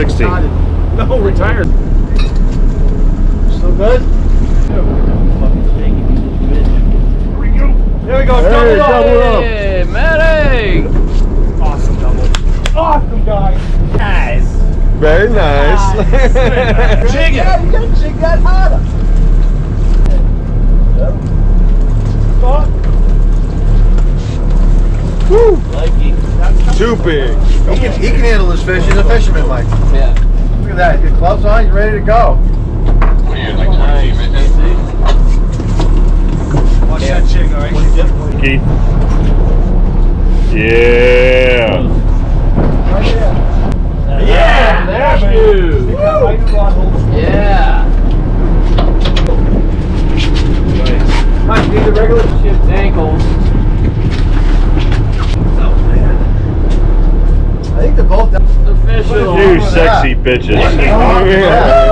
60. No, retired. Still good? There we go. Hey, Double up. Hey, Matty! Awesome double. Awesome, guys. Nice. Very nice. Jig it. Yeah, you gotta jig that harder. Stop. Woo! Likey. Too big. He can handle this fish. He's a fisherman, Mike. Yeah. Look at that. Your gloves on. You're ready to go. Nice. Watch that jig, all right? Keith. Yeah. Right there. Yeah, there, you. Yeah. Nice. Need the regular. Chipped ankles. I think they're both down. Official. You sexy bitches. Yeah.